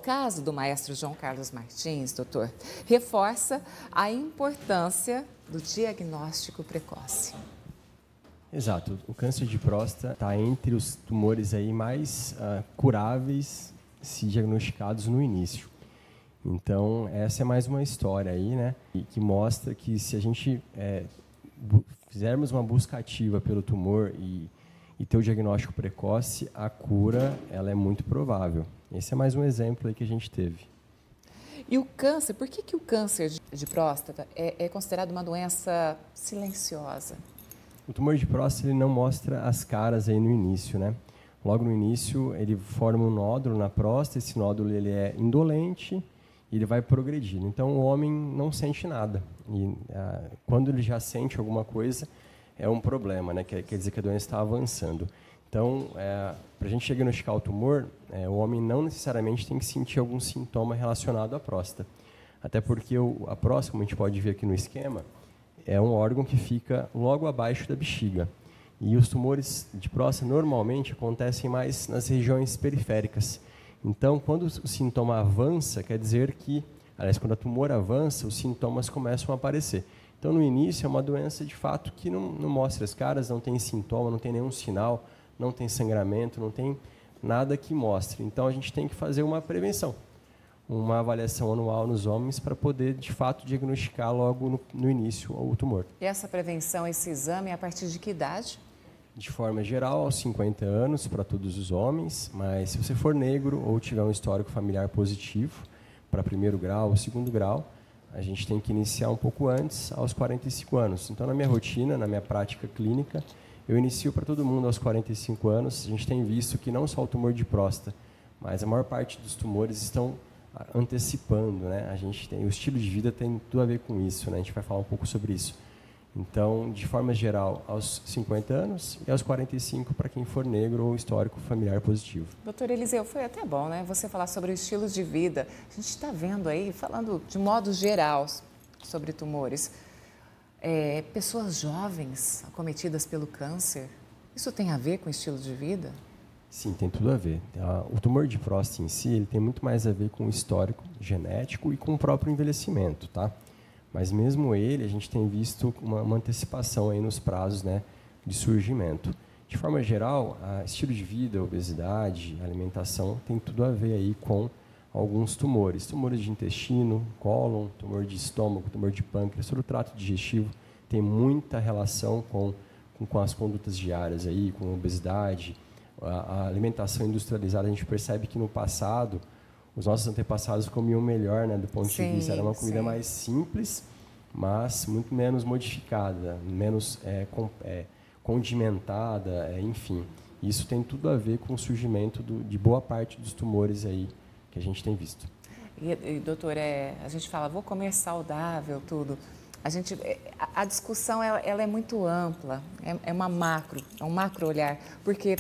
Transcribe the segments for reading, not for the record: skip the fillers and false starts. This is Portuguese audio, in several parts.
O caso do maestro João Carlos Martins, doutor, reforça a importância do diagnóstico precoce. Exato. O câncer de próstata está entre os tumores aí mais curáveis se diagnosticados no início. Então, essa é mais uma história aí, né, que mostra que se a gente fizermos uma busca ativa pelo tumor e ter o diagnóstico precoce, a cura ela é muito provável. Esse é mais um exemplo aí que a gente teve. E o câncer, por que o câncer de próstata é considerado uma doença silenciosa? O tumor de próstata ele não mostra as caras aí no início, né? Logo no início ele forma um nódulo na próstata, esse nódulo ele é indolente e ele vai progredindo. Então o homem não sente nada. E quando ele já sente alguma coisa, é um problema, né? Quer dizer que a doença está avançando. Então, para a gente diagnosticar o tumor, o homem não necessariamente tem que sentir algum sintoma relacionado à próstata. Até porque a próstata, como a gente pode ver aqui no esquema, é um órgão que fica logo abaixo da bexiga. E os tumores de próstata normalmente acontecem mais nas regiões periféricas. Então, quando o sintoma avança, quer dizer que, aliás, quando a tumor avança, os sintomas começam a aparecer. Então, no início, é uma doença, de fato, que não mostra as caras, não tem sintoma, não tem nenhum sinal, não tem sangramento, não tem nada que mostre. Então, a gente tem que fazer uma prevenção, uma avaliação anual nos homens para poder, de fato, diagnosticar logo no início o tumor. E essa prevenção, esse exame, é a partir de que idade? De forma geral, aos 50 anos para todos os homens, mas se você for negro ou tiver um histórico familiar positivo, para primeiro grau ou segundo grau, a gente tem que iniciar um pouco antes, aos 45 anos. Então, na minha rotina, na minha prática clínica, eu inicio para todo mundo aos 45 anos. A gente tem visto que não só o tumor de próstata, mas a maior parte dos tumores estão antecipando, né? A gente tem o estilo de vida tem tudo a ver com isso, né? A gente vai falar um pouco sobre isso. Então, de forma geral, aos 50 anos e aos 45 para quem for negro ou histórico familiar positivo. Doutor Eliseu, foi até bom, né? Você falar sobre o estilo de vida. A gente está vendo aí, falando de modo geral sobre tumores, pessoas jovens acometidas pelo câncer. Isso tem a ver com o estilo de vida? Sim, tem tudo a ver. O tumor de próstata em si, ele tem muito mais a ver com o histórico genético e com o próprio envelhecimento, tá? Mas mesmo ele, a gente tem visto uma antecipação aí nos prazos, né, de surgimento. De forma geral, estilo de vida, obesidade, alimentação, tem tudo a ver aí com alguns tumores. Tumores de intestino, cólon, tumor de estômago, tumor de pâncreas, todo o trato digestivo tem muita relação com as condutas diárias aí, com obesidade. A alimentação industrializada, a gente percebe que no passado os nossos antepassados comiam melhor, né, do ponto de vista. Era uma comida mais simples, mas muito menos modificada, menos condimentada, enfim. Isso tem tudo a ver com o surgimento de boa parte dos tumores aí que a gente tem visto. E doutor, a gente fala, vou comer saudável, tudo. A discussão ela é muito ampla, é um macro olhar, porque,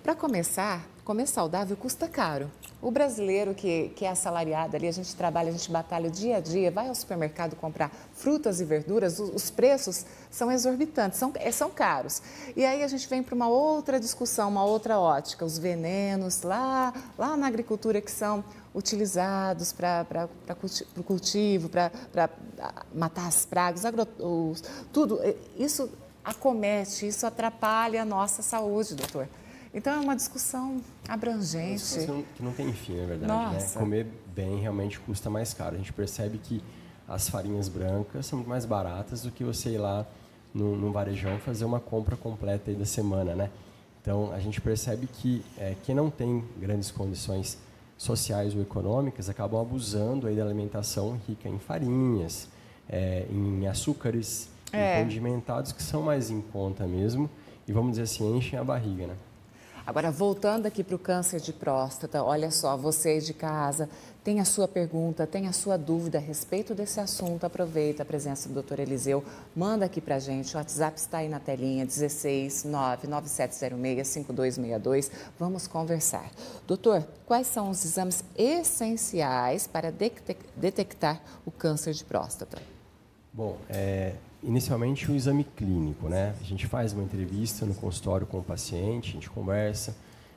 para começar, comer saudável custa caro. O brasileiro que é assalariado ali, a gente trabalha, a gente batalha o dia a dia, vai ao supermercado comprar frutas e verduras, os preços são exorbitantes, são caros. E aí a gente vem para uma outra discussão, uma outra ótica, os venenos lá na agricultura que são utilizados para o cultivo, para matar as pragas, tudo. Isso acomete, isso atrapalha a nossa saúde, doutor. Então, é uma discussão abrangente. É uma discussão que não tem fim, na verdade. Nossa. Né? Comer bem realmente custa mais caro. A gente percebe que as farinhas brancas são muito mais baratas do que você ir lá no varejão fazer uma compra completa aí da semana, né? Então, a gente percebe que quem não tem grandes condições sociais ou econômicas acabam abusando aí da alimentação rica em farinhas, em açúcares, em condimentados que são mais em conta mesmo e, vamos dizer assim, enchem a barriga, né? Agora, voltando aqui para o câncer de próstata, olha só, você de casa tem a sua pergunta, tem a sua dúvida a respeito desse assunto, aproveita a presença do Dr. Eliseu, manda aqui para a gente, o WhatsApp está aí na telinha, 16 99706 5262, vamos conversar. Doutor, quais são os exames essenciais para detectar o câncer de próstata? Bom, inicialmente o exame clínico, né? A gente faz uma entrevista no consultório com o paciente, a gente conversa,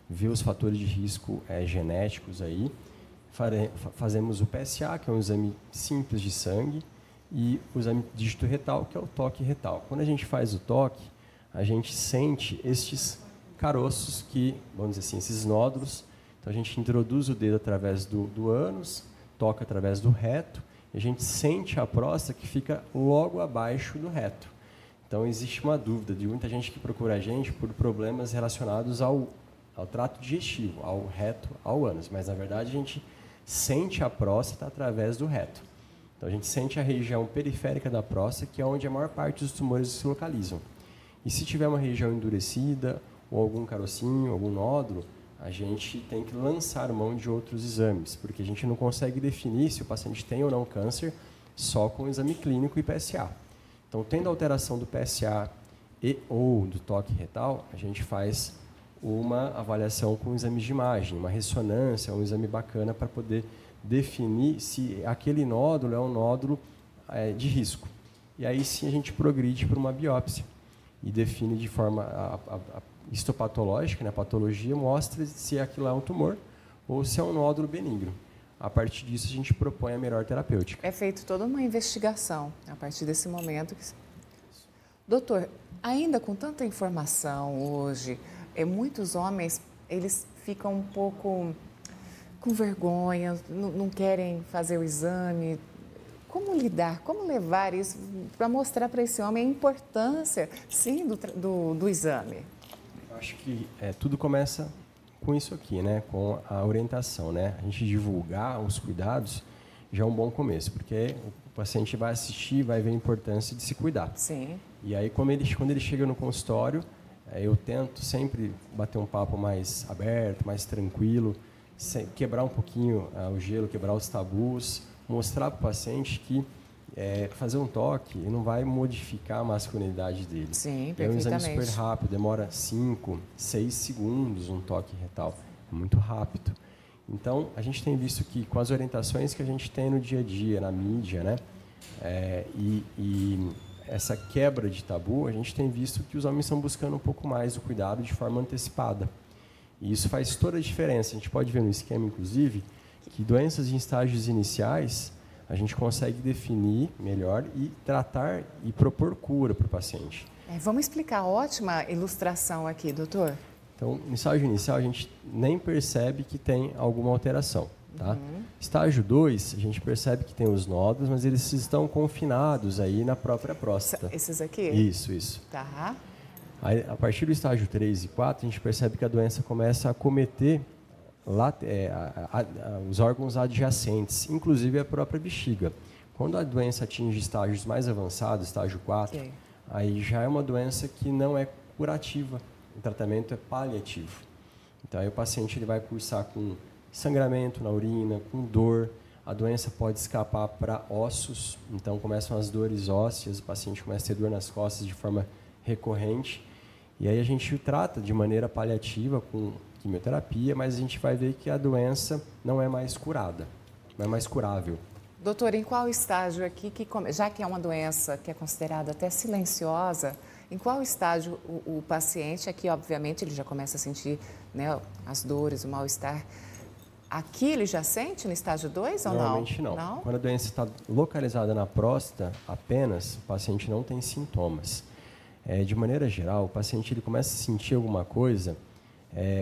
vê os fatores de risco genéticos aí, fazemos o PSA, que é um exame simples de sangue, e o exame dígito retal, que é o toque retal. Quando a gente faz o toque, a gente sente estes caroços vamos dizer assim, esses nódulos. Então, a gente introduz o dedo através do ânus, toca através do reto, e a gente sente a próstata que fica logo abaixo do reto. Então, existe uma dúvida de muita gente que procura a gente por problemas relacionados ao trato digestivo, ao reto, ao ânus. Mas, na verdade, a gente sente a próstata através do reto. Então, a gente sente a região periférica da próstata, que é onde a maior parte dos tumores se localizam. E se tiver uma região endurecida, ou algum carocinho, algum nódulo, a gente tem que lançar mão de outros exames, porque a gente não consegue definir se o paciente tem ou não câncer só com o exame clínico e PSA. Então, tendo alteração do PSA ou do toque retal, a gente faz uma avaliação com exames de imagem, uma ressonância, um exame bacana para poder definir se aquele nódulo é um nódulo de risco. E aí sim a gente progride para uma biópsia e define de forma histopatológica, né, a patologia mostra se aquilo é um tumor ou se é um nódulo benigno. A partir disso, a gente propõe a melhor terapêutica. É feita toda uma investigação a partir desse momento. Doutor, ainda com tanta informação hoje, muitos homens eles ficam um pouco com vergonha, não querem fazer o exame. Como lidar, como levar isso para mostrar para esse homem a importância, sim, do exame? Eu acho que tudo começa com isso aqui, né? Com a orientação, né? A gente divulgar os cuidados já é um bom começo, porque o paciente vai assistir, vai ver a importância de se cuidar. Sim. E aí, quando ele chega no consultório, eu tento sempre bater um papo mais aberto, mais tranquilo, quebrar um pouquinho o gelo, quebrar os tabus, mostrar para o paciente que fazer um toque não vai modificar a masculinidade dele. Sim, é um exame perfeitamente. super rápido, demora 5, 6 segundos um toque retal. É muito rápido. Então, a gente tem visto que com as orientações que a gente tem no dia a dia, na mídia, né, e essa quebra de tabu, a gente tem visto que os homens estão buscando um pouco mais o cuidado de forma antecipada. E isso faz toda a diferença. A gente pode ver no esquema, inclusive, que doenças em estágios iniciais a gente consegue definir melhor e tratar e propor cura para o paciente. Vamos explicar, ótima ilustração aqui, doutor. Então, no estágio inicial, a gente nem percebe que tem alguma alteração. Tá? Uhum. Estágio 2, a gente percebe que tem os nódulos, mas eles estão confinados aí na própria próstata. Esses aqui? Isso. Tá. Aí, a partir do estágio 3 e 4, a gente percebe que a doença começa a acometer os órgãos adjacentes, inclusive a própria bexiga. Quando a doença atinge estágios mais avançados, estágio 4, aí já é uma doença que não é curativa, o tratamento é paliativo. Então, aí o paciente ele vai cursar com sangramento na urina, com dor, a doença pode escapar para ossos, então começam as dores ósseas, o paciente começa a ter dor nas costas de forma recorrente, e aí a gente trata de maneira paliativa com quimioterapia, mas a gente vai ver que a doença não é mais curada, não é mais curável. Doutor, em qual estágio aqui, já que é uma doença que é considerada até silenciosa, em qual estágio o paciente, aqui obviamente ele já começa a sentir, né, as dores, o mal-estar, aqui ele já sente no estágio 2 ou não? Normalmente não. Quando a doença está localizada na próstata apenas, o paciente não tem sintomas. De maneira geral, o paciente ele começa a sentir alguma coisa,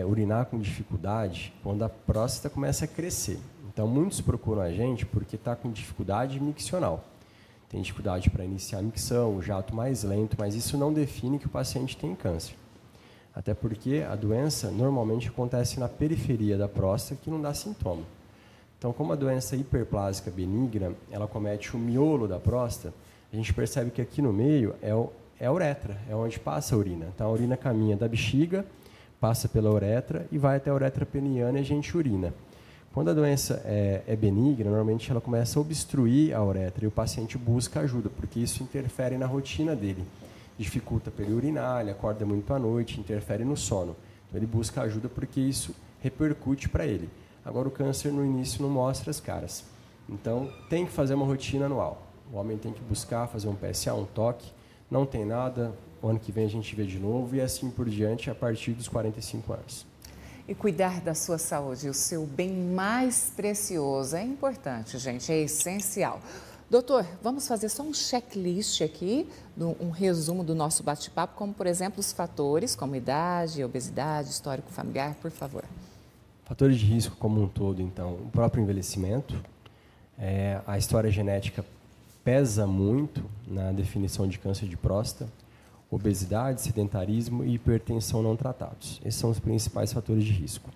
urinar com dificuldade, quando a próstata começa a crescer. Então, muitos procuram a gente porque está com dificuldade miccional. Tem dificuldade para iniciar a micção, o jato mais lento, mas isso não define que o paciente tem câncer. Até porque a doença normalmente acontece na periferia da próstata, que não dá sintoma. Então, como a doença hiperplásica benigna, ela comete o miolo da próstata, a gente percebe que aqui no meio é a uretra, é onde passa a urina. Então, a urina caminha da bexiga, passa pela uretra e vai até a uretra peniana e a gente urina. Quando a doença é benigna, normalmente ela começa a obstruir a uretra e o paciente busca ajuda, porque isso interfere na rotina dele. Dificulta para ele urinar, ele acorda muito à noite, interfere no sono. Então, ele busca ajuda porque isso repercute para ele. Agora, o câncer no início não mostra as caras. Então, tem que fazer uma rotina anual. O homem tem que buscar fazer um PSA, um toque. Não tem nada, o ano que vem a gente vê de novo e assim por diante a partir dos 45 anos. E cuidar da sua saúde, o seu bem mais precioso, é importante, gente, é essencial. Doutor, vamos fazer só um checklist aqui, um resumo do nosso bate-papo, como, por exemplo, os fatores, como idade, obesidade, histórico familiar, por favor. Fatores de risco como um todo, então, o próprio envelhecimento, a história genética pesa muito na definição de câncer de próstata, obesidade, sedentarismo e hipertensão não tratados. Esses são os principais fatores de risco.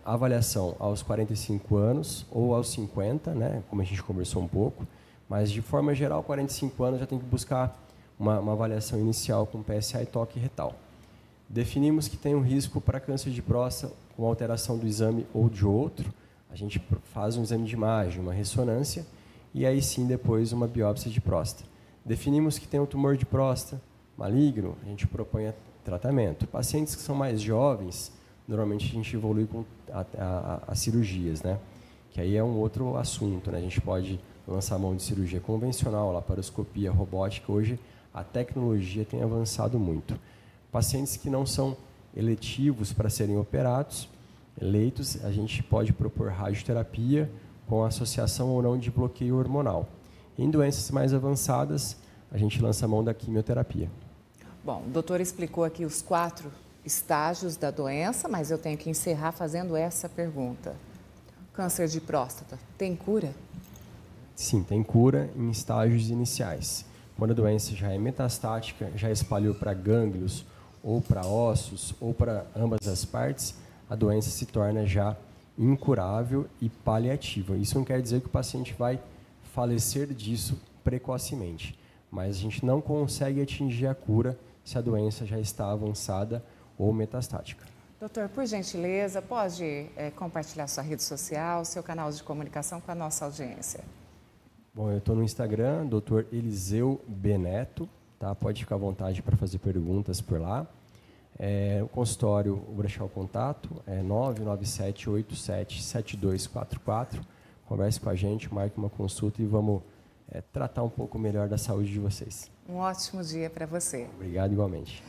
A avaliação aos 45 anos ou aos 50, né, como a gente conversou um pouco, mas de forma geral, 45 anos já tem que buscar uma avaliação inicial com PSA e toque retal. Definimos que tem um risco para câncer de próstata com alteração do exame ou de outro, a gente faz um exame de imagem, uma ressonância, e aí sim depois uma biópsia de próstata. Definimos que tem um tumor de próstata maligno, a gente propõe tratamento. Pacientes que são mais jovens, normalmente a gente evolui com as cirurgias, né? Que aí é um outro assunto, né? A gente pode lançar mão de cirurgia convencional, laparoscopia, robótica. Hoje a tecnologia tem avançado muito. Pacientes que não são eletivos para serem operados, eleitos, a gente pode propor radioterapia com associação ou não de bloqueio hormonal. Em doenças mais avançadas, a gente lança a mão da quimioterapia. Bom, o doutor explicou aqui os 4 estágios da doença, mas eu tenho que encerrar fazendo essa pergunta. Câncer de próstata, tem cura? Sim, tem cura em estágios iniciais. Quando a doença já é metastática, já espalhou para gânglios, ou para ossos, ou para ambas as partes, a doença se torna já incurável e paliativa. Isso não quer dizer que o paciente vai falecer disso precocemente, mas a gente não consegue atingir a cura se a doença já está avançada ou metastática. Doutor, por gentileza, pode compartilhar sua rede social, seu canal de comunicação com a nossa audiência? Bom, eu estou no Instagram, Dr. Eliseu Beneto, tá? Pode ficar à vontade para fazer perguntas por lá. O consultório, vou deixar o contato, é 997877244. Converse com a gente, marque uma consulta e vamos tratar um pouco melhor da saúde de vocês. Um ótimo dia para você. Obrigado igualmente.